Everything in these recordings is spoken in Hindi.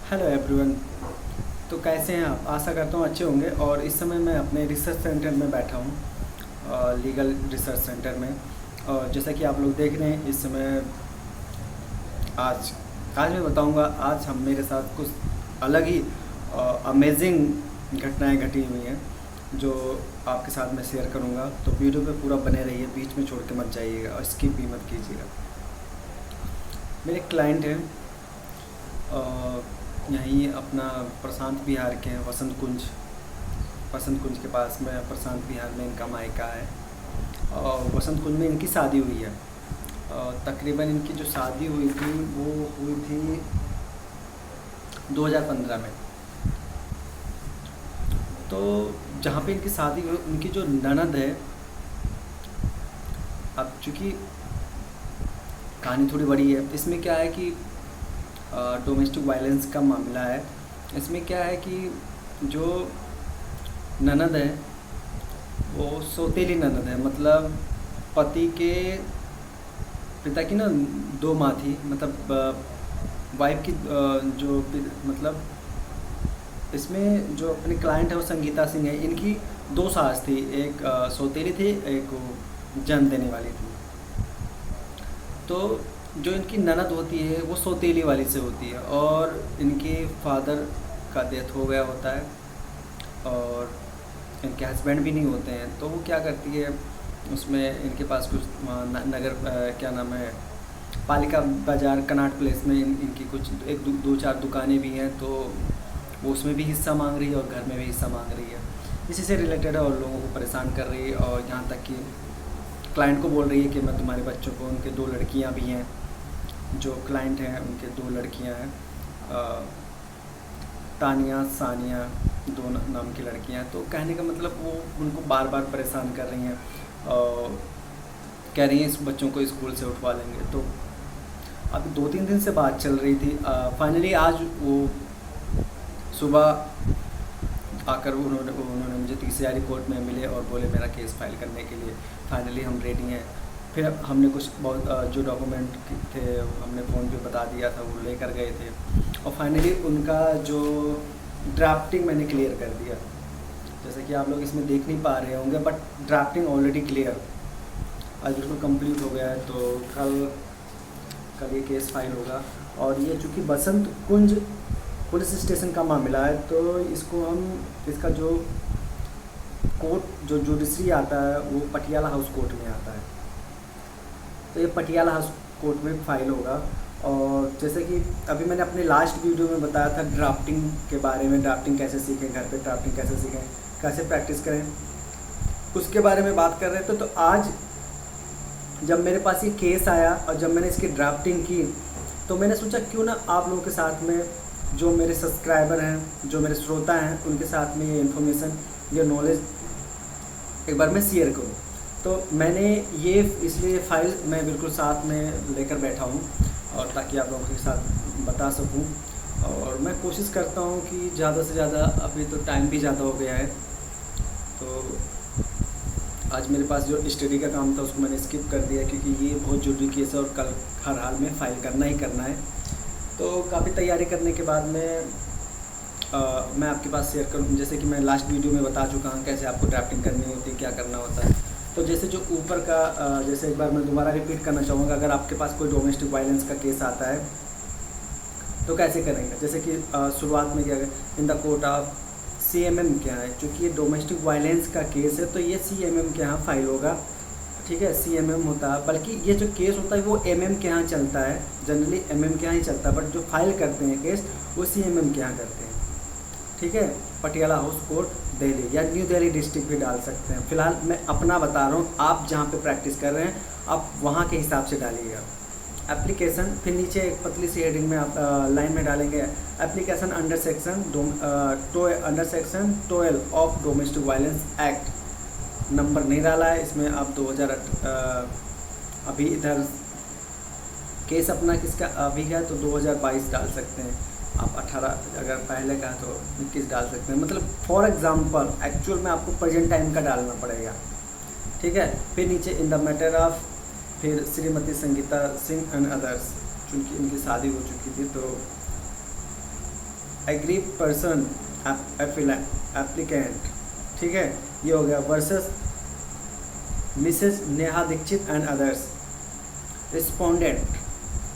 Hello everyone. तो कैसे हैं आप? आशा करता हूँ अच्छे होंगे। और इस समय मैं अपने रिसर्च सेंटर में बैठा हूँ, लीगल रिसर्च सेंटर में। और जैसा कि आप लोग देख रहे हैं इस समय, आज आज मैं बताऊँगा, आज हम मेरे साथ कुछ अलग ही अमेजिंग घटनाएं घटी हुई हैं जो आपके साथ मैं शेयर करूँगा। तो वीडियो पे पूरा बने रहिए, बीच में छोड़ के मत जाइएगा और स्किप भी मत कीजिएगा। मेरे क्लाइंट हैं, यहीं अपना प्रशांत विहार के हैं, वसंत कुंज के पास में प्रशांत विहार में इनका मायका है। और वसंत कुंज में इनकी शादी हुई है। तकरीबन इनकी जो शादी हुई थी वो हुई थी 2015 में। तो जहाँ पे इनकी शादी हुई, उनकी जो ननद है, अब चूँकि कहानी थोड़ी बड़ी है, इसमें क्या है कि डोमेस्टिक वायलेंस का मामला है। इसमें क्या है कि जो ननद है वो सौतेली ननद है, मतलब पति के पिता की ना दो माँ थी, मतलब वाइफ की मतलब इसमें जो अपनी क्लाइंट है वो संगीता सिंह है। इनकी दो सास थी, एक सौतेली थी, एक वो जन्म देने वाली थी। तो जो इनकी ननद होती है वो सौतेली वाली से होती है, और इनके फादर का डेथ हो गया होता है और इनके हस्बैंड भी नहीं होते हैं। तो वो क्या करती है, उसमें इनके पास कुछ नगर क्या नाम है, पालिका बाज़ार कनाट प्लेस में इनकी कुछ दो चार दुकानें भी हैं। तो वो उसमें भी हिस्सा मांग रही है और घर में भी हिस्सा मांग रही है। इसी से रिलेटेड है और लोगों को परेशान कर रही है। और यहाँ तक कि क्लाइंट को बोल रही है कि मैं तुम्हारे बच्चों को, उनके दो लड़कियाँ भी हैं, जो क्लाइंट हैं उनके दो लड़कियां हैं, तानिया सानिया, दो नाम की लड़कियां हैं। तो कहने का मतलब वो उनको बार बार परेशान कर रही हैं और कह रही हैं इस बच्चों को स्कूल से उठवा लेंगे। तो अभी 2-3 दिन से बात चल रही थी। फाइनली आज वो सुबह आकर उन्होंने मुझे तीसरी कोर्ट में मिले और बोले मेरा केस फाइल करने के लिए फाइनली हम रेडी हैं। फिर हमने कुछ बहुत जो डॉक्यूमेंट थे हमने फ़ोन पे बता दिया था, वो लेकर गए थे। और फाइनली उनका जो ड्राफ्टिंग मैंने क्लियर कर दिया। जैसे कि आप लोग इसमें देख नहीं पा रहे होंगे, बट ड्राफ्टिंग ऑलरेडी क्लियर, आज बिल्कुल कंप्लीट हो गया है। तो कल ये केस फाइल होगा। और ये चूँकि बसंत कुंज पुलिस स्टेशन का मामला है, तो इसका जो कोर्ट जो जुडिशरी आता है वो पटियाला हाउस कोर्ट में आता है। तो ये पटियाला हाउस कोर्ट में फाइल होगा। और जैसे कि अभी मैंने अपने लास्ट वीडियो में बताया था ड्राफ्टिंग के बारे में, ड्राफ्टिंग कैसे सीखें, घर पे ड्राफ्टिंग कैसे सीखें, कैसे प्रैक्टिस करें, उसके बारे में बात कर रहे थे। तो आज जब मेरे पास ये केस आया और जब मैंने इसकी ड्राफ्टिंग की, तो मैंने सोचा क्यों ना आप लोगों के साथ में, जो मेरे सब्सक्राइबर हैं, जो मेरे श्रोता हैं, उनके साथ में ये इन्फॉर्मेशन, ये नॉलेज एक बार मैं शेयर करूँ। तो मैंने ये इसलिए फ़ाइल मैं बिल्कुल साथ में लेकर बैठा हूँ, और ताकि आप लोगों के साथ बता सकूँ। और मैं कोशिश करता हूँ कि ज़्यादा से ज़्यादा, अभी तो टाइम भी ज़्यादा हो गया है, तो आज मेरे पास जो स्टडी का काम था उसको मैंने स्किप कर दिया, क्योंकि ये बहुत ज़रूरी केस है और कल हर हाल में फ़ाइल करना ही करना है। तो काफ़ी तैयारी करने के बाद में मैं आपके पास शेयर करूँ, जैसे कि मैं लास्ट वीडियो में बता चुका हूँ कैसे आपको ड्राफ्टिंग करनी होती है, क्या करना होता है। तो जैसे जो ऊपर का जैसे एक बार मैं दोबारा रिपीट करना चाहूँगा, अगर आपके पास कोई डोमेस्टिक वायलेंस का केस आता है तो कैसे करेंगे। जैसे कि शुरुआत में क्या है, in the court of CMM क्या है, चूँकि ये डोमेस्टिक वायलेंस का केस है तो ये CMM के यहाँ फाइल होगा, ठीक है। CMM होता है, बल्कि ये जो केस होता है वो MM के यहाँ चलता है, जनरली MM के यहाँ ही चलता है, बट जो फाइल करते हैं केस वो CMM के यहाँ करते हैं, ठीक है। पटियाला हाउस कोर्ट दिल्ली या न्यू दिल्ली डिस्ट्रिक्ट भी डाल सकते हैं। फ़िलहाल मैं अपना बता रहा हूँ, आप जहाँ पे प्रैक्टिस कर रहे हैं आप वहाँ के हिसाब से डालिएगा। एप्लीकेशन, फिर नीचे एक पतली सी हेडिंग में आप लाइन में डालेंगे application under section 12 of domestic violence act. Number नहीं डाला है इसमें, आप 2008 अभी इधर केस अपना किसका अभी है तो 2022 डाल सकते हैं आप। 18 अगर पहले का है तो 21 डाल सकते हैं। मतलब फॉर एग्जांपल एक्चुअल में आपको प्रेजेंट टाइम का डालना पड़ेगा, ठीक है। फिर नीचे इन द मैटर ऑफ, फिर श्रीमती संगीता सिंह एंड अदर्स, चूँकि इनकी शादी हो चुकी थी तो एग्री पर्सन एप्लीकेंट, ठीक है, ये हो गया। Versus Mrs Neha Dikshit and others. Respondent,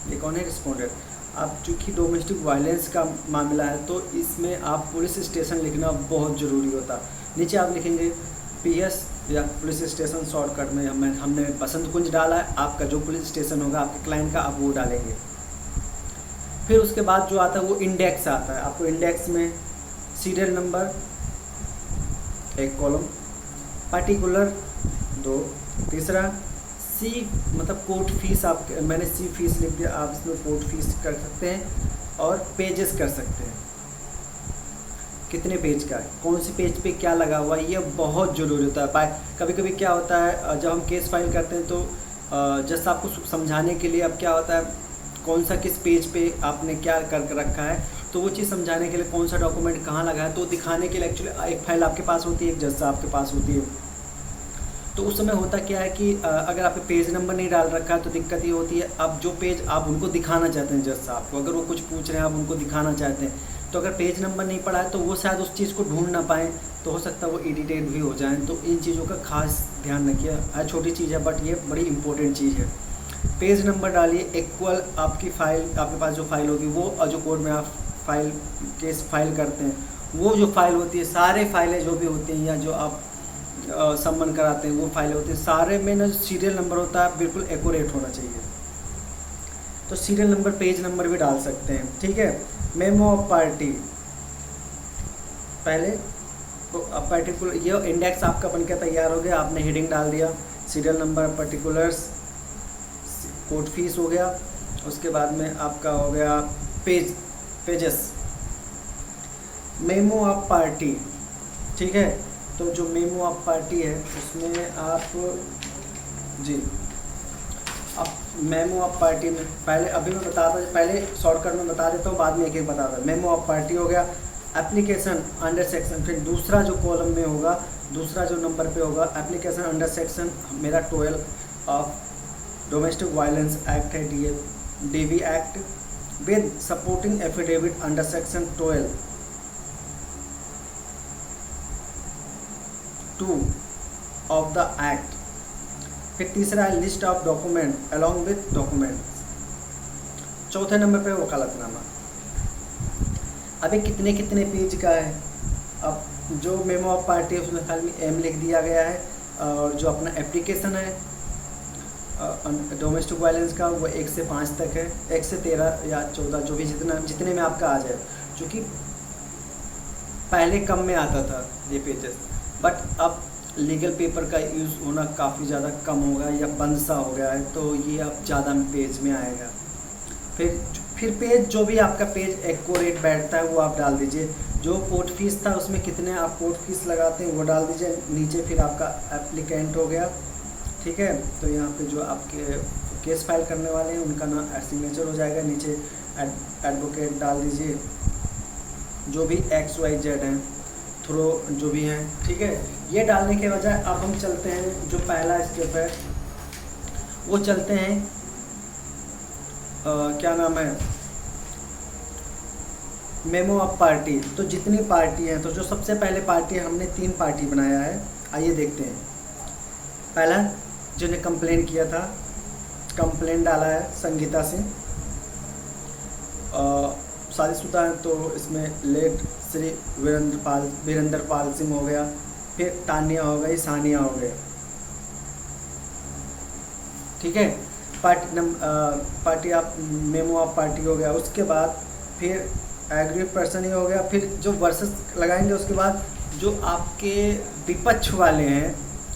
ये कौन है रिस्पोंडेंट? अब चूँकि डोमेस्टिक वायलेंस का मामला है तो इसमें आप पुलिस स्टेशन लिखना बहुत ज़रूरी होता है। नीचे आप लिखेंगे पीएस या पुलिस स्टेशन, शॉर्टकट में हमने बसंत कुंज डाला है, आपका जो पुलिस स्टेशन होगा आपके क्लाइंट का आप वो डालेंगे। फिर उसके बाद जो आता है वो इंडेक्स आता है। आपको इंडेक्स में सीरियल नंबर एक कॉलम, पर्टिकुलर 2, तीसरा सी मतलब कोर्ट फीस, आप मैंने सी फीस लिख दिया, आप इसमें कोर्ट फीस कर सकते हैं और पेजेस कर सकते हैं, कितने पेज का है, कौन सी पेज पे क्या लगा हुआ है, ये बहुत ज़रूरी होता है। कभी कभी क्या होता है जब हम केस फाइल करते हैं तो जस्ट आपको समझाने के लिए अब क्या होता है कौन सा किस पेज पे आपने क्या कर रखा है, तो वो चीज़ समझाने के लिए कौन सा डॉक्यूमेंट कहाँ लगा है तो दिखाने के लिए एक्चुअली एक फाइल आपके पास होती है, एक जज साहब आपके पास होती है। तो उस समय होता क्या है कि अगर आपने पेज नंबर नहीं डाल रखा है तो दिक्कत ये होती है, अब जो पेज आप उनको दिखाना चाहते हैं जज साहब को, अगर वो कुछ पूछ रहे हैं आप उनको दिखाना चाहते हैं, तो अगर पेज नंबर नहीं पड़ा है तो वो शायद उस चीज़ को ढूंढ ना पाएँ, तो हो सकता है वो इरिटेट भी हो जाएँ। तो इन चीज़ों का खास ध्यान रखिए। छोटी चीज़ है बट ये बड़ी इंपॉर्टेंट चीज़ है। पेज नंबर डालिए, इक्वल आपकी फ़ाइल, आपके पास जो फाइल होगी वो जो कोर्ट में आप फाइल केस फाइल करते हैं वो जो फाइल होती है, सारे फाइलें जो भी होती हैं या जो आप सम्मन कराते हैं वो फाइलें होती हैं, सारे में ना सीरियल नंबर होता है बिल्कुल एक्यूरेट होना चाहिए। तो सीरियल नंबर पेज नंबर भी डाल सकते हैं, ठीक है। मेमो ऑफ पार्टी, पहले तो पर्टिकुलर ये इंडेक्स आपका बनकर तैयार हो गया, आपने हेडिंग डाल दिया, serial number, particulars, court fees हो गया, उसके बाद में आपका हो गया पेजेस। मेमो ऑफ पार्टी, ठीक है। तो जो मेमो ऑफ पार्टी है उसमें आप जी अब मेमो ऑफ पार्टी में पहले अभी मैं पहले शॉर्टकट में बता देता हूँ, बाद में एक एक बताता हूँ। मेमो ऑफ पार्टी हो गया, एप्लीकेशन अंडर सेक्शन, फिर दूसरा जो कॉलम में होगा, दूसरा जो नंबर पे होगा एप्लीकेशन अंडर सेक्शन मेरा 12 ऑफ डोमेस्टिक वायलेंस एक्ट है, DV act with supporting affidavit under section 12(2) of the act. फिर तीसरा है list of document along with documents. चौथे नंबर पे वकालतनामा। अभी कितने कितने पेज का है, अब जो मेमो ऑफ पार्टी है उसमें खाली एम लिख दिया गया है, और जो अपना एप्लीकेशन है डोमेस्टिक वायलेंस का वो 1 से 5 तक है, 1 से 13 या 14 जो भी जितने में आपका आ जाए, क्योंकि पहले कम में आता था ये पेजेस, बट अब लीगल पेपर का यूज़ होना काफ़ी ज़्यादा कम हो गया या बंद सा हो गया है, तो ये अब ज़्यादा पेज में आएगा। फिर पेज जो भी आपका पेज एक्यूरेट बैठता है वो आप डाल दीजिए। जो कोर्ट फीस था उसमें कितने आप कोर्ट फीस लगाते हैं वो डाल दीजिए नीचे। फिर आपका एप्लीकेंट हो गया, ठीक है। तो यहाँ पे जो आपके केस फाइल करने वाले हैं उनका नाम सिग्नेचर हो जाएगा, नीचे एडवोकेट डाल दीजिए, जो भी XYZ हैं, थ्रो जो भी हैं, ठीक है। ये डालने के बजाय अब हम चलते हैं, जो पहला स्टेप है वो चलते हैं क्या नाम है, मेमो ऑफ पार्टी। तो जितनी पार्टी हैं, तो जो सबसे पहले पार्टी है, हमने 3 पार्टी बनाया है, आइए देखते हैं। पहला जिन्हें कंप्लेन किया था, कंप्लेन डाला है संगीता सिंह, शादीशुदा है तो इसमें लेट श्री वीरेंद्र पाल सिंह हो गया। फिर तानिया हो गई, सानिया हो गए, ठीक है। पार्टी आप मेमो ऑफ पार्टी हो गया। उसके बाद फिर एग्री पर्सन ही हो गया। फिर जो वर्सेस लगाएंगे उसके बाद जो आपके विपक्ष वाले हैं,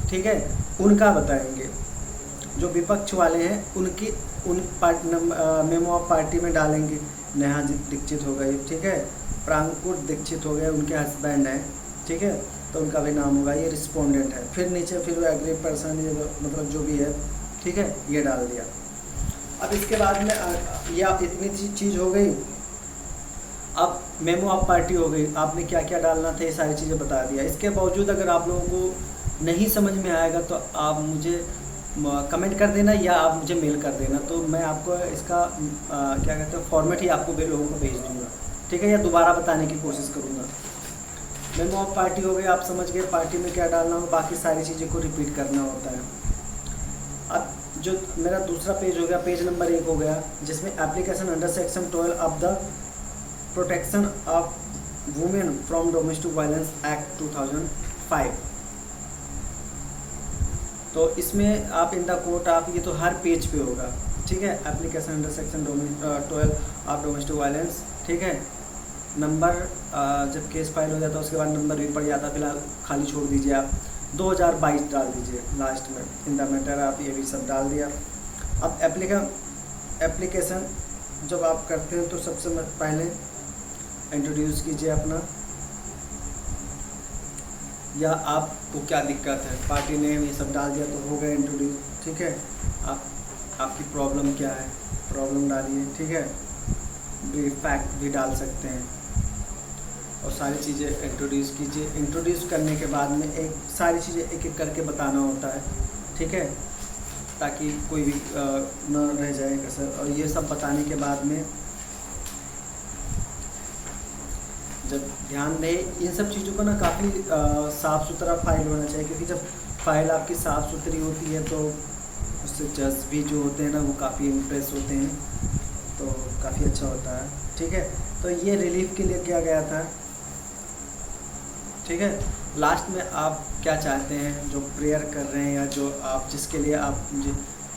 ठीक है, उनका बताएंगे। जो विपक्ष वाले हैं उनकी मेमो ऑफ पार्टी में डालेंगे। नेहा दीक्षित हो गई, ठीक है, प्रांकुर दीक्षित हो गए, उनके हस्बैंड हैं, ठीक है, तो उनका भी नाम होगा, ये रिस्पोंडेंट है। फिर नीचे फिर वो एग्री पर्सन, ये मतलब जो भी है, ठीक है, ये डाल दिया। अब इसके बाद में ये आप इतनी चीज़ हो गई। अब मेमो ऑफ पार्टी हो गई, आपने क्या क्या डालना था ये सारी चीज़ें बता दिया। इसके बावजूद अगर आप लोगों को नहीं समझ में आएगा तो आप मुझे कमेंट कर देना या आप मुझे मेल कर देना, तो मैं आपको इसका क्या कहते हैं फॉर्मेट ही आपको लोगों को भेज दूँगा, ठीक। ठीक है, या दोबारा बताने की कोशिश करूँगा। मेमो ऑफ पार्टी हो गया, आप समझ गए पार्टी में क्या डालना हो, बाकी सारी चीज़ें को रिपीट करना होता है। अब जो मेरा दूसरा पेज हो गया, पेज नंबर 1 हो गया, जिसमें application under section 12 of the protection of women from domestic violence act 2005। तो इसमें आप इन द कोर्ट आप, ये तो हर पेज पे होगा, ठीक है। Application under section 12 of domestic violence, ठीक है। नंबर जब केस फाइल हो जाता है उसके बाद नंबर भी पड़ जाता है, फिलहाल खाली छोड़ दीजिए आप, 2022 डाल दीजिए लास्ट में, इन द मैटर आप ये भी सब डाल दिया। अब एप्लीकेशन जब आप करते हैं तो सबसे पहले इंट्रोड्यूस कीजिए अपना, या आपको क्या दिक्कत है, पार्टी नेम ये सब डाल दिया तो हो गया इंट्रोड्यूस, ठीक है। आपकी प्रॉब्लम क्या है, प्रॉब्लम डालिए, ठीक है। फैक्ट भी डाल सकते हैं और सारी चीज़ें इंट्रोड्यूस कीजिए। इंट्रोड्यूस करने के बाद में सारी चीज़ें एक एक करके बताना होता है, ठीक है, ताकि कोई भी न रह जाए कसर। और ये सब बताने के बाद में जब ध्यान दें इन सब चीज़ों को ना, काफ़ी साफ़ सुथरा फाइल होना चाहिए, क्योंकि जब फाइल आपकी साफ़ सुथरी होती है तो उससे जज भी जो होते हैं ना वो काफ़ी इम्प्रेस होते हैं, तो काफ़ी अच्छा होता है, ठीक है। तो ये रिलीफ के लिए किया गया था, ठीक है। लास्ट में आप क्या चाहते हैं, जो प्रेयर कर रहे हैं या जो आप जिसके लिए आप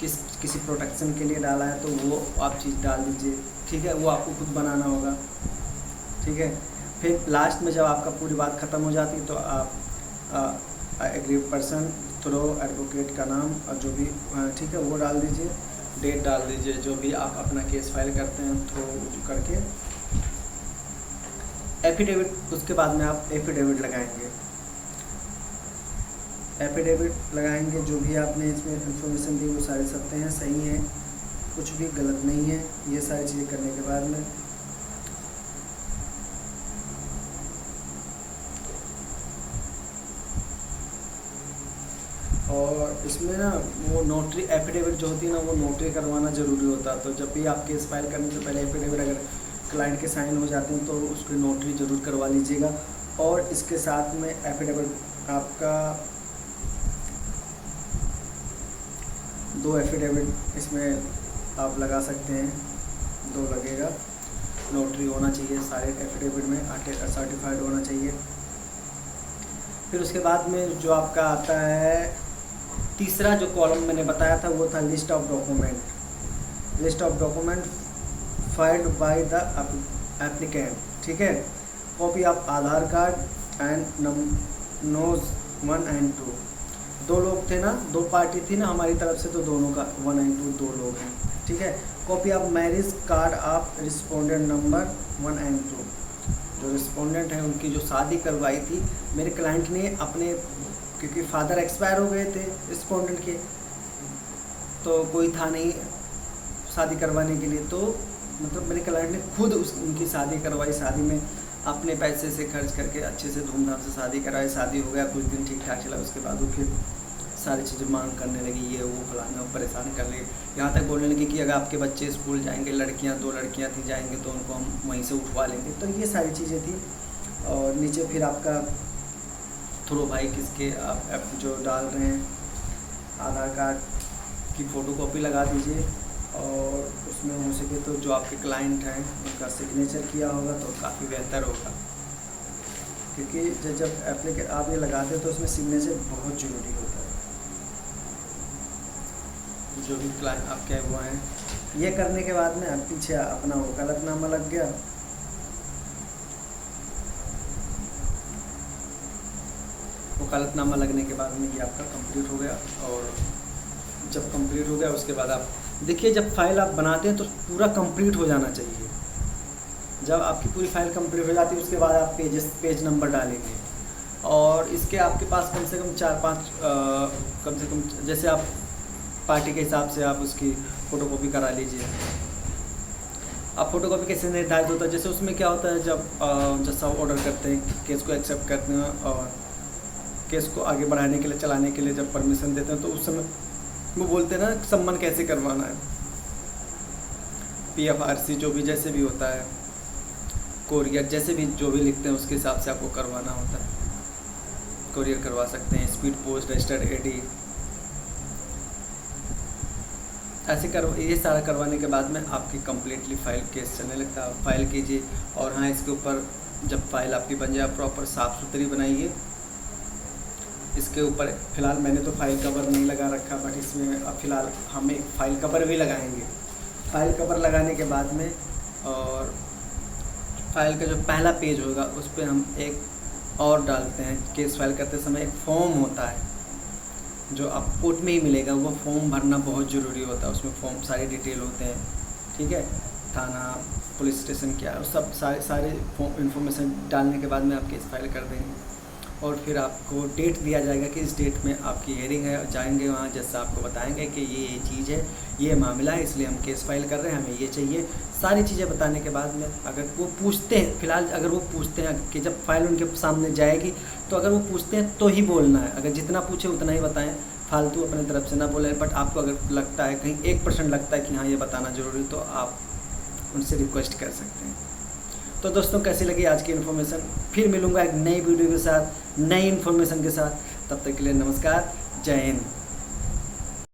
किसी प्रोटेक्शन के लिए डाला है तो वो आप चीज़ डाल दीजिए, ठीक है। वो आपको खुद बनाना होगा, ठीक है। फिर लास्ट में जब आपका पूरी बात ख़त्म हो जाती है तो आप एग्रीड पर्सन थ्रो एडवोकेट का नाम और जो भी, ठीक है, वो डाल दीजिए, डेट डाल दीजिए, जो भी आप अपना केस फाइल करते हैं थ्रो करके एफिडेविट। उसके बाद में आप एफिडेविट लगाएंगे, एफिडेविट लगाएंगे, जो भी आपने इसमें इंफॉर्मेशन दी वो सारे सत्य हैं, सही हैं, कुछ भी गलत नहीं है। ये सारी चीज़ें करने के बाद में और इसमें ना वो नोटरी एफिडेविट जो होती है ना वो नोटरी करवाना ज़रूरी होता है। तो जब भी आप केस फाइल करने से पहले एफिडेविट अगर क्लाइंट के साइन हो जाते हैं तो उसकी नोटरी ज़रूर करवा लीजिएगा। और इसके साथ में एफिडेविट आपका 2 एफिडेविट इसमें आप लगा सकते हैं, 2 लगेगा। नोटरी होना चाहिए सारे एफिडेविट में, सर्टिफाइड होना चाहिए। फिर उसके बाद में जो आपका आता है तीसरा जो कॉलम मैंने बताया था वो था list of document, list of document filed by the applicant, ठीक है। Copy of Aadhaar card and nos 1 and 2, 2 लोग थे ना, 2 पार्टी थी ना हमारी तरफ से, तो दोनों का 1 and 2 2 लोग हैं, ठीक है। Copy of marriage card of respondent number 1 and 2, जो रिस्पोंडेंट हैं उनकी जो शादी करवाई थी मेरे क्लाइंट ने अपने, क्योंकि फादर एक्सपायर हो गए थे रिस्पोंडेंट के, तो कोई था नहीं शादी करवाने के लिए, तो मतलब मेरे क्लाइंट ने खुद उनकी शादी करवाई। शादी में अपने पैसे से खर्च करके अच्छे से धूमधाम से शादी कराई, शादी हो गया, कुछ दिन ठीक ठाक चला, उसके बाद वो फिर सारी चीज़ें मांग करने लगी, ये वो फलाना, परेशान करने लगी, यहाँ तक बोलने लगी कि अगर आपके बच्चे स्कूल जाएंगे, लड़कियाँ 2 लड़कियाँ थी जाएंगे तो उनको हम वहीं से उठवा लेंगे। तो ये सारी चीज़ें थी। और नीचे फिर आपका थ्रो भाई किसके आप जो डाल रहे हैं आधार कार्ड की फ़ोटोकॉपी लगा दीजिए, और उसमें हो सके तो जो आपके क्लाइंट हैं उनका सिग्नेचर किया होगा तो काफ़ी बेहतर होगा, क्योंकि जब आप ये लगाते हैं तो उसमें सिग्नेचर बहुत ज़रूरी होता है। जो भी क्लाइंट आपके वो हैं, ये करने के बाद में अब पीछे अपना वकालतनामा लग गया, वकालतनामा लगने के बाद में ये आपका कंप्लीट हो गया। और जब कंप्लीट हो गया उसके बाद आप देखिए, जब फाइल आप बनाते हैं तो पूरा कंप्लीट हो जाना चाहिए। जब आपकी पूरी फाइल कंप्लीट हो जाती है उसके बाद आप पेज नंबर डालेंगे, और इसके आपके पास कम से कम 4-5 कम से कम, जैसे आप पार्टी के हिसाब से आप उसकी फ़ोटोकॉपी करा लीजिए। आप फ़ोटोकॉपी कैसे निर्धारित होता है, जैसे उसमें क्या होता है, जब जज साहब ऑर्डर करते हैं, केस को एक्सेप्ट करते हैं और केस को आगे बढ़ाने के लिए, चलाने के लिए जब परमिशन देते हैं, तो उस समय वो बोलते हैं ना सम्मन कैसे करवाना है, PFRC जो भी जैसे भी होता है, कोरियर, जैसे भी जो भी लिखते हैं उसके हिसाब से आपको करवाना होता है, कोरियर करवा सकते हैं, स्पीड पोस्ट, रजिस्टर्ड एडी, ऐसे ये सारा करवाने के बाद में आपकी कम्प्लीटली फ़ाइल केस चलने लगता है। आप फाइल कीजिए, और हाँ, इसके ऊपर जब फाइल आपकी बन जाए प्रॉपर साफ़ सुथरी बनाइए। इसके ऊपर फ़िलहाल मैंने तो फाइल कवर नहीं लगा रखा, बट इसमें अब फ़िलहाल हम एक फ़ाइल कवर भी लगाएंगे। फाइल कवर लगाने के बाद में, और फाइल का जो पहला पेज होगा उस पर हम एक और डालते हैं। केस फाइल करते समय एक फॉर्म होता है जो आप कोर्ट में ही मिलेगा, वो फॉर्म भरना बहुत ज़रूरी होता है। उसमें फॉर्म सारे डिटेल होते हैं, ठीक है, थाना, पुलिस स्टेशन क्या है, सब सारे इन्फॉर्मेशन डालने के बाद में आप केस फाइल कर देंगे। और फिर आपको डेट दिया जाएगा कि इस डेट में आपकी हियरिंग है, जाएंगे वहाँ, जैसा आपको बताएंगे कि ये चीज़ है, ये मामला है, इसलिए हम केस फाइल कर रहे हैं, हमें ये चाहिए। सारी चीज़ें बताने के बाद में अगर वो पूछते हैं, फ़िलहाल अगर वो पूछते हैं कि जब फाइल उनके सामने जाएगी तो अगर वो पूछते हैं तो ही बोलना है। अगर जितना पूछे उतना ही बताएं, फालतू अपने तरफ से ना बोलें। बट आपको अगर लगता है कहीं 1% लगता है कि हाँ ये बताना ज़रूरी, तो आप उनसे रिक्वेस्ट कर सकते हैं। तो दोस्तों, कैसी लगी आज की इन्फॉर्मेशन? फिर मिलूँगा एक नई वीडियो के साथ, नई इन्फॉर्मेशन के साथ। तब तक के लिए नमस्कार, जय हिंद।